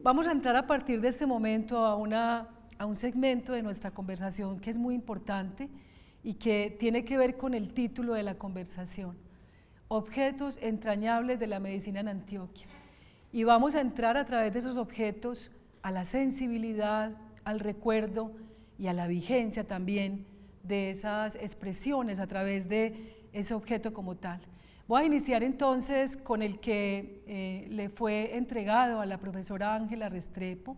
Vamos a entrar a partir de este momento a un segmento de nuestra conversación que es muy importante y que tiene que ver con el título de la conversación, Objetos entrañables de la medicina en Antioquia. Y vamos a entrar a través de esos objetos a la sensibilidad, al recuerdo y a la vigencia también de esas expresiones a través de ese objeto como tal. Voy a iniciar entonces con el que le fue entregado a la profesora Ángela Restrepo.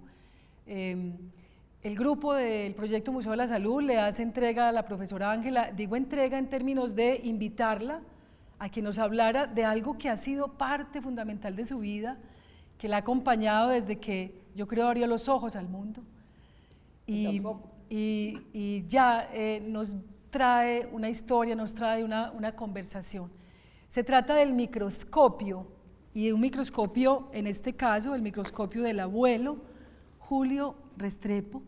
El grupo del Proyecto Museo de la Salud le hace entrega a la profesora Ángela, digo entrega en términos de invitarla a que nos hablara de algo que ha sido parte fundamental de su vida, que la ha acompañado desde que yo creo abrió los ojos al mundo. Y ya nos trae una historia, nos trae una conversación. Se trata del microscopio, y un microscopio, en este caso, el microscopio del abuelo Julio Restrepo.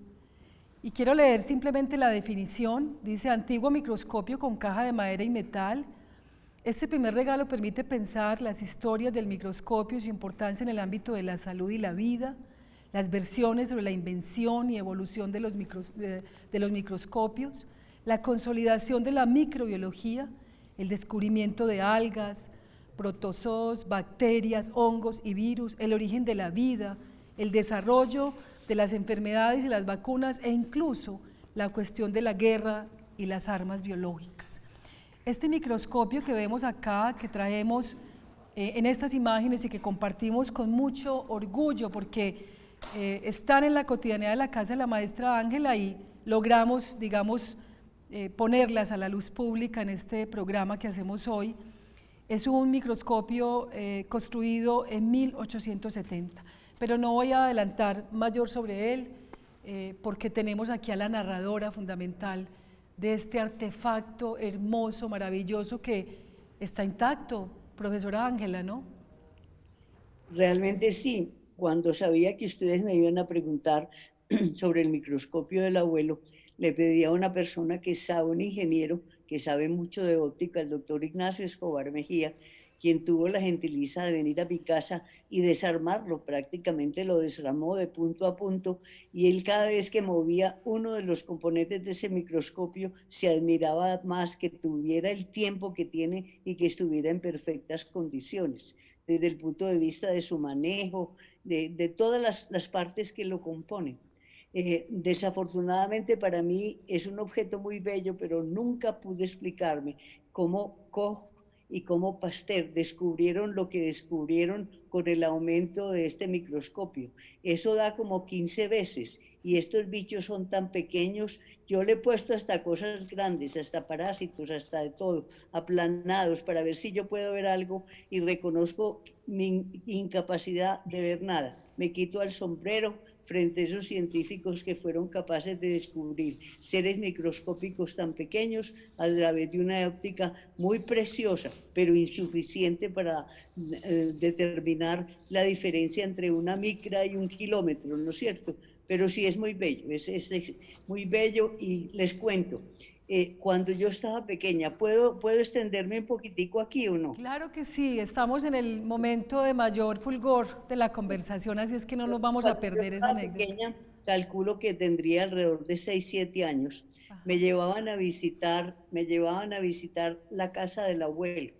Y quiero leer simplemente la definición. Dice: antiguo microscopio con caja de madera y metal. Este primer regalo permite pensar las historias del microscopio y su importancia en el ámbito de la salud y la vida, las versiones sobre la invención y evolución de los microscopios, la consolidación de la microbiología, el descubrimiento de algas, protozoos, bacterias, hongos y virus, el origen de la vida, el desarrollo de las enfermedades y las vacunas e incluso la cuestión de la guerra y las armas biológicas. Este microscopio que vemos acá, que traemos en estas imágenes y que compartimos con mucho orgullo porque están en la cotidianidad de la casa de la maestra Ángela y logramos, digamos, ponerlas a la luz pública en este programa que hacemos hoy. Es un microscopio construido en 1870, pero no voy a adelantar mayor sobre él porque tenemos aquí a la narradora fundamental de este artefacto hermoso, maravilloso que está intacto, profesora Ángela, ¿no? Realmente sí. Cuando sabía que ustedes me iban a preguntar sobre el microscopio del abuelo, le pedí a una persona que sabe, un ingeniero que sabe mucho de óptica, el doctor Ignacio Escobar Mejía, quien tuvo la gentileza de venir a mi casa y desarmarlo, prácticamente lo desarmó de punto a punto, y él cada vez que movía uno de los componentes de ese microscopio se admiraba más que tuviera el tiempo que tiene y que estuviera en perfectas condiciones, desde el punto de vista de su manejo, de todas las partes que lo componen. Desafortunadamente para mí es un objeto muy bello, pero nunca pude explicarme cómo Koch y cómo Pasteur descubrieron lo que descubrieron con el aumento de este microscopio. Eso da como 15 veces y estos bichos son tan pequeños. Yo le he puesto hasta cosas grandes, hasta parásitos, hasta de todo, aplanados para ver si yo puedo ver algo y reconozco mi incapacidad de ver nada. Me quito el sombrero frente a esos científicos que fueron capaces de descubrir seres microscópicos tan pequeños a través de una óptica muy preciosa, pero insuficiente para determinar la diferencia entre una micra y un kilómetro, ¿no es cierto? Pero sí es muy bello, es muy bello y les cuento. Cuando yo estaba pequeña, ¿puedo extenderme un poquitico aquí o no? Claro que sí, estamos en el momento de mayor fulgor de la conversación, así es que no nos vamos a Cuando yo perder esa estaba anécdota. pequeña, calculo que tendría alrededor de 6, 7 años. Ajá. Me llevaban a visitar la casa del abuelo.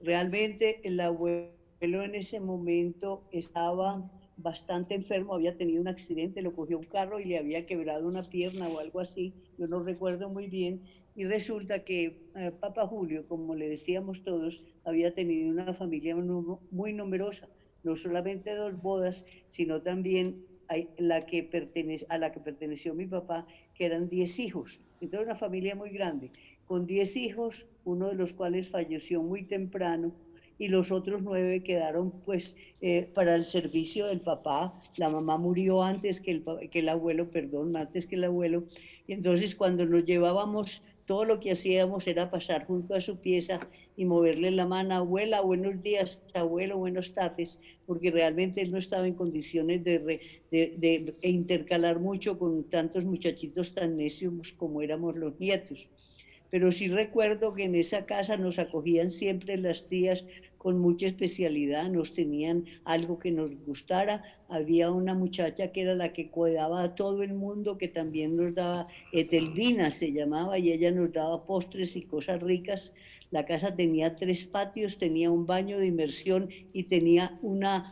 Realmente el abuelo en ese momento estaba bastante enfermo, había tenido un accidente, lo cogió un carro y le había quebrado una pierna o algo así, yo no recuerdo muy bien, y resulta que Papa Julio, como le decíamos todos, había tenido una familia muy numerosa, no solamente 2 bodas, sino también a la que perteneció mi papá, que eran 10 hijos, entonces una familia muy grande con 10 hijos, uno de los cuales falleció muy temprano y los otros 9 quedaron pues para el servicio del papá. La mamá murió antes que el abuelo, perdón, antes que el abuelo. Y entonces cuando nos llevábamos, todo lo que hacíamos era pasar junto a su pieza y moverle la mano: abuela, buenos días, abuelo, buenas tardes, porque realmente él no estaba en condiciones de intercalar mucho con tantos muchachitos tan necios como éramos los nietos. Pero sí recuerdo que en esa casa nos acogían siempre las tías con mucha especialidad, nos tenían algo que nos gustara. Había una muchacha que era la que cuidaba a todo el mundo, que también nos daba, Etelvina se llamaba, y ella nos daba postres y cosas ricas. La casa tenía 3 patios, tenía un baño de inmersión y tenía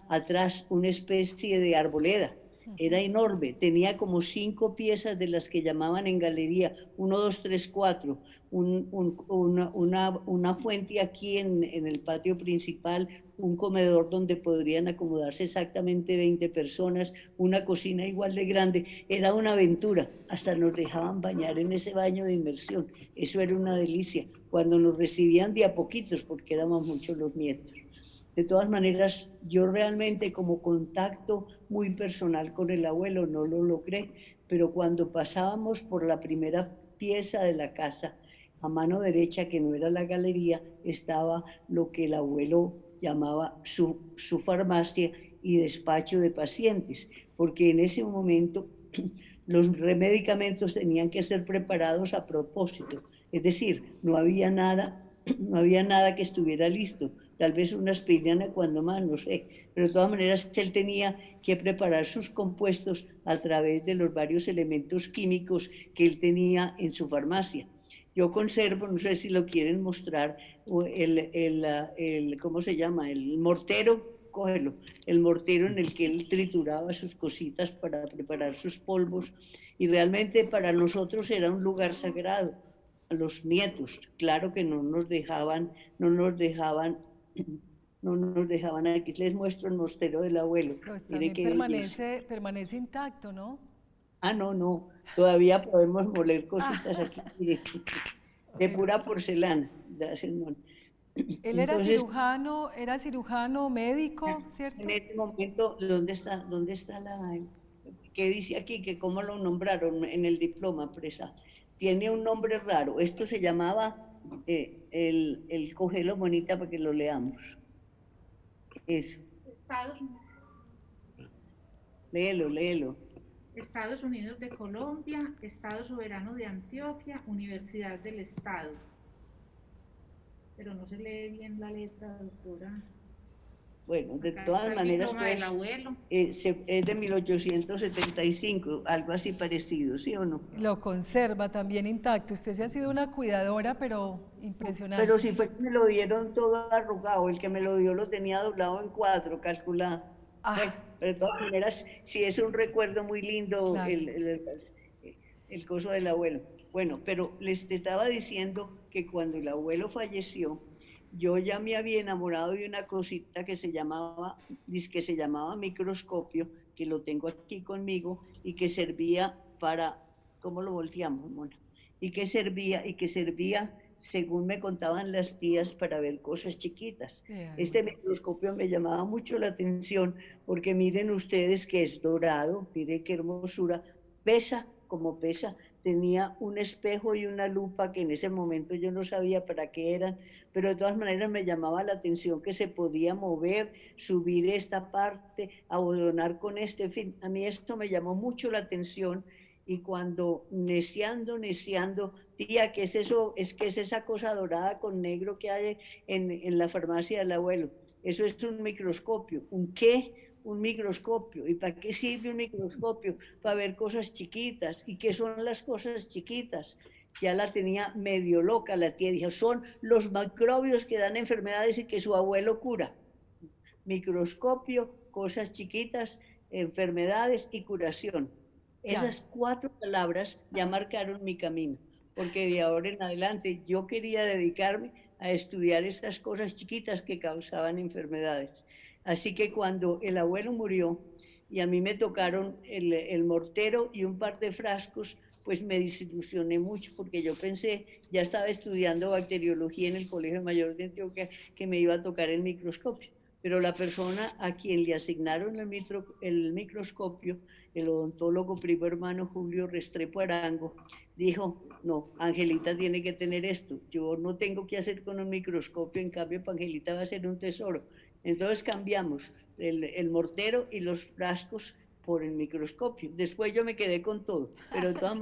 atrás una especie de arboleda. Era enorme, tenía como 5 piezas de las que llamaban en galería, 1, 2, 3, 4, una fuente aquí en el patio principal, un comedor donde podrían acomodarse exactamente 20 personas, una cocina igual de grande. Era una aventura, hasta nos dejaban bañar en ese baño de inmersión. Eso era una delicia, cuando nos recibían de a poquitos, porque éramos muchos los nietos. De todas maneras, yo realmente como contacto muy personal con el abuelo no lo logré, pero cuando pasábamos por la primera pieza de la casa, a mano derecha, que no era la galería, estaba lo que el abuelo llamaba su farmacia y despacho de pacientes, porque en ese momento los medicamentos tenían que ser preparados a propósito, es decir, no había nada que estuviera listo, tal vez una aspirina cuando más, no sé, pero de todas maneras él tenía que preparar sus compuestos a través de los varios elementos químicos que él tenía en su farmacia. Yo conservo, no sé si lo quieren mostrar, ¿cómo se llama? El mortero, cógelo, el mortero en el que él trituraba sus cositas para preparar sus polvos, y realmente para nosotros era un lugar sagrado. A los nietos, claro que no nos dejaban, aquí les muestro el mostero del abuelo. Pues Mire también qué belleza. permanece intacto, ¿no? Ah, no, todavía podemos moler cositas Ah, aquí, mire, de bueno, pura porcelana. él Entonces, era cirujano, médico, en ¿cierto? este momento, dónde está qué dice aquí, que cómo lo nombraron en el diploma presa? Tiene un nombre raro, esto se llamaba, cógelo bonita para que lo leamos, eso, Estados, léelo. Estados Unidos de Colombia, Estado Soberano de Antioquia, Universidad del Estado. Pero no se lee bien la letra, doctora. Bueno, de Acá todas está el maneras, diploma pues, del abuelo. es de 1875, algo así parecido, ¿sí o no? Lo conserva también intacto. Usted se ha sido una cuidadora, pero Pero impresionante. si fue que me lo dieron todo arrugado, el que me lo dio lo tenía doblado en 4, calculado. Bueno, Ah, pero de todas maneras, sí es un recuerdo muy lindo claro. el coso del abuelo. Bueno, pero les estaba diciendo que cuando el abuelo falleció, yo ya me había enamorado de una cosita que se llamaba microscopio, que lo tengo aquí conmigo, y que servía para, ¿cómo lo volteamos, Mona? Y que servía, según me contaban las tías, para ver cosas chiquitas. Este microscopio me llamaba mucho la atención, porque miren ustedes que es dorado, miren qué hermosura, pesa como pesa, tenía un espejo y una lupa que en ese momento yo no sabía para qué eran, pero de todas maneras me llamaba la atención que se podía mover, subir esta parte, abonar con este, en fin, a mí esto me llamó mucho la atención. Y cuando neciando, tía, ¿qué es eso? ¿Qué es esa cosa dorada con negro que hay en la farmacia del abuelo? Eso es un microscopio. ¿Un qué? Un microscopio. ¿Y para qué sirve un microscopio? Para ver cosas chiquitas. ¿Y qué son las cosas chiquitas? Ya la tenía medio loca la tía. Dijo, son los microbios que dan enfermedades y que su abuelo cura. Microscopio, cosas chiquitas, enfermedades y curación. Ya. Esas 4 palabras ya marcaron mi camino, porque de ahora en adelante yo quería dedicarme a estudiar estas cosas chiquitas que causaban enfermedades. Así que cuando el abuelo murió y a mí me tocaron el mortero y un par de frascos, pues me desilusioné mucho, porque yo pensé, ya estaba estudiando bacteriología en el Colegio Mayor de Antioquia, que me iba a tocar el microscopio. Pero la persona a quien le asignaron el microscopio, el odontólogo primo hermano Julio Restrepo Arango, dijo, no, Angelita tiene que tener esto, yo no tengo que hacer con un microscopio, en cambio para Angelita va a ser un tesoro. Entonces cambiamos el mortero y los frascos por el microscopio. Después yo me quedé con todo, pero de todas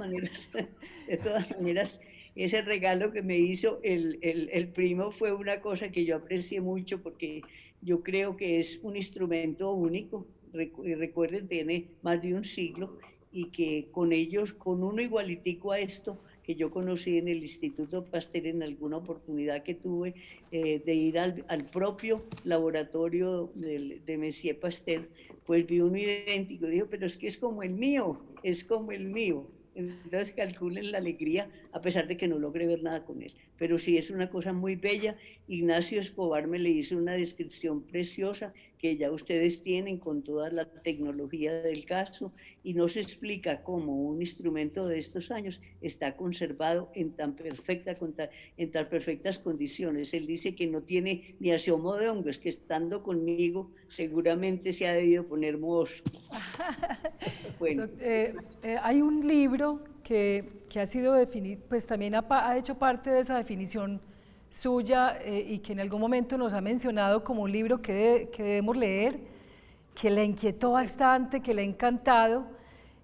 maneras, ese regalo que me hizo el primo fue una cosa que yo aprecié mucho porque yo creo que es un instrumento único. Recuerden, tiene más de un siglo y que con ellos, con uno igualitico a esto, que yo conocí en el Instituto Pasteur en alguna oportunidad que tuve de ir al propio laboratorio de Monsieur Pasteur, pues vi uno idéntico, dijo, pero es que es como el mío, es como el mío. Entonces calculen la alegría, a pesar de que no logré ver nada con él. Pero sí, es una cosa muy bella. Ignacio Escobar me le hizo una descripción preciosa que ya ustedes tienen con toda la tecnología del caso y nos explica cómo un instrumento de estos años está conservado en tan perfectas condiciones. Él dice que no tiene ni asomo de hongos, que estando conmigo seguramente se ha debido poner mohoso. Bueno. Hay un libro que ha sido definido, pues también ha hecho parte de esa definición suya y que en algún momento nos ha mencionado como un libro que debemos leer, que le inquietó bastante, que le ha encantado.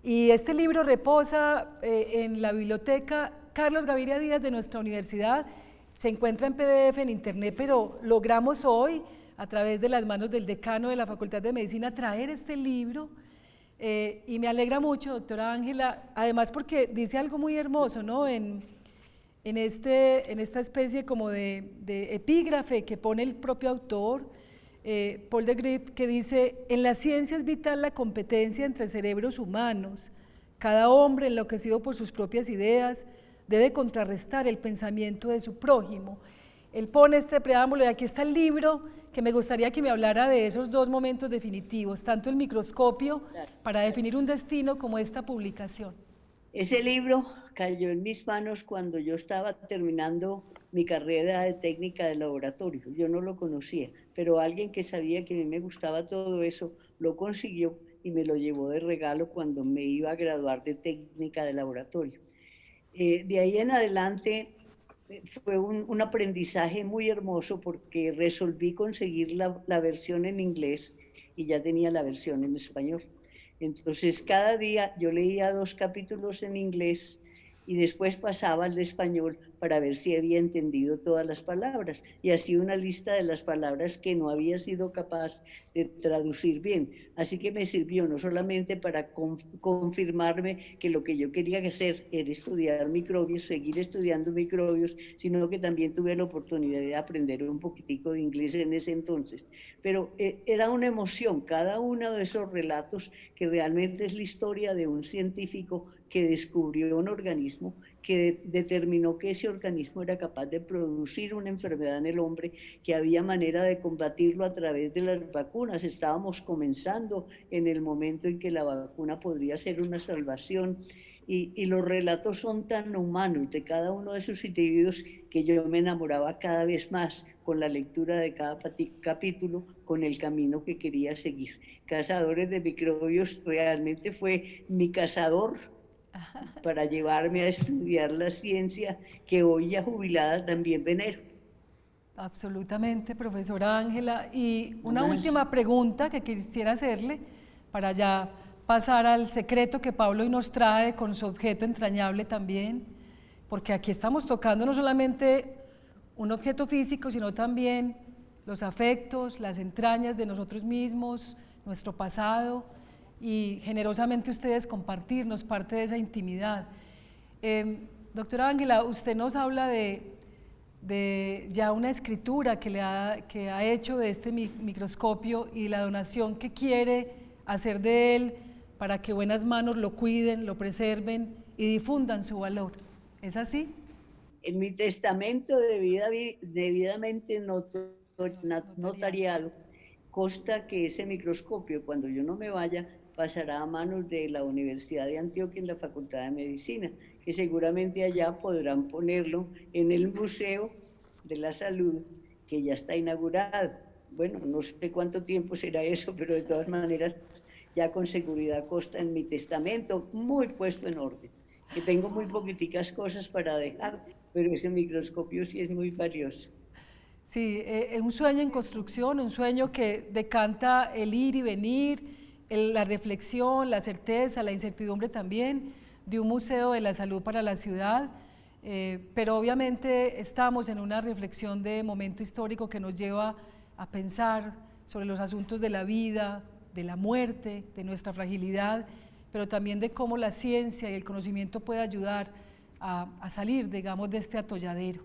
Y este libro reposa en la biblioteca Carlos Gaviria Díaz de nuestra universidad. Se encuentra en PDF en internet, pero logramos hoy, a través de las manos del decano de la Facultad de Medicina, traer este libro. Y me alegra mucho, doctora Ángela, además porque dice algo muy hermoso, ¿no? En esta especie como de epígrafe que pone el propio autor, Paul de Grief, que dice: en la ciencia es vital la competencia entre cerebros humanos. Cada hombre, enloquecido por sus propias ideas, debe contrarrestar el pensamiento de su prójimo. Él pone este preámbulo y aquí está el libro, que me gustaría que me hablara de esos dos momentos definitivos, tanto el microscopio para definir un destino como esta publicación. Ese libro cayó en mis manos cuando yo estaba terminando mi carrera de técnica de laboratorio. Yo no lo conocía, pero alguien que sabía que a mí me gustaba todo eso lo consiguió y me lo llevó de regalo cuando me iba a graduar de técnica de laboratorio. De ahí en adelante fue un aprendizaje muy hermoso porque resolví conseguir la versión en inglés y ya tenía la versión en español. Entonces cada día yo leía 2 capítulos en inglés y después pasaba al de español para ver si había entendido todas las palabras y hacía una lista de las palabras que no había sido capaz de traducir bien. Así que me sirvió no solamente para confirmarme que lo que yo quería hacer era estudiar microbios, seguir estudiando microbios, sino que también tuve la oportunidad de aprender un poquitico de inglés en ese entonces. Pero era una emoción cada uno de esos relatos, que realmente es la historia de un científico que descubrió un organismo, que determinó que ese organismo era capaz de producir una enfermedad en el hombre, que había manera de combatirlo a través de las vacunas. Estábamos comenzando en el momento en que la vacuna podría ser una salvación. Y los relatos son tan humanos de cada uno de esos individuos que yo me enamoraba cada vez más con la lectura de cada capítulo, con el camino que quería seguir. Cazadores de Microbios realmente fue mi cazador para llevarme a estudiar la ciencia que hoy ya jubilada también venero. Absolutamente, profesora Ángela. Y una última pregunta que quisiera hacerle para ya pasar al secreto que Pablo hoy nos trae con su objeto entrañable también, porque aquí estamos tocando no solamente un objeto físico, sino también los afectos, las entrañas de nosotros mismos, nuestro pasado, y generosamente ustedes compartirnos parte de esa intimidad. Doctora Ángela, usted nos habla de ya una escritura que ha hecho de este microscopio y la donación que quiere hacer de él para que buenas manos lo cuiden, lo preserven y difundan su valor. ¿Es así? En mi testamento debidamente notariado consta que ese microscopio, cuando yo no me vaya, pasará a manos de la Universidad de Antioquia en la Facultad de Medicina, que seguramente allá podrán ponerlo en el Museo de la Salud, que ya está inaugurado. Bueno, no sé cuánto tiempo será eso, pero de todas maneras ya con seguridad consta en mi testamento, muy puesto en orden, que tengo muy poquiticas cosas para dejar, pero ese microscopio sí es muy valioso. Sí, un sueño en construcción, un sueño que decanta el ir y venir, la reflexión, la certeza, la incertidumbre también de un museo de la salud para la ciudad, pero obviamente estamos en una reflexión de momento histórico que nos lleva a pensar sobre los asuntos de la vida, de la muerte, de nuestra fragilidad, pero también de cómo la ciencia y el conocimiento puede ayudar a salir, digamos, de este atolladero.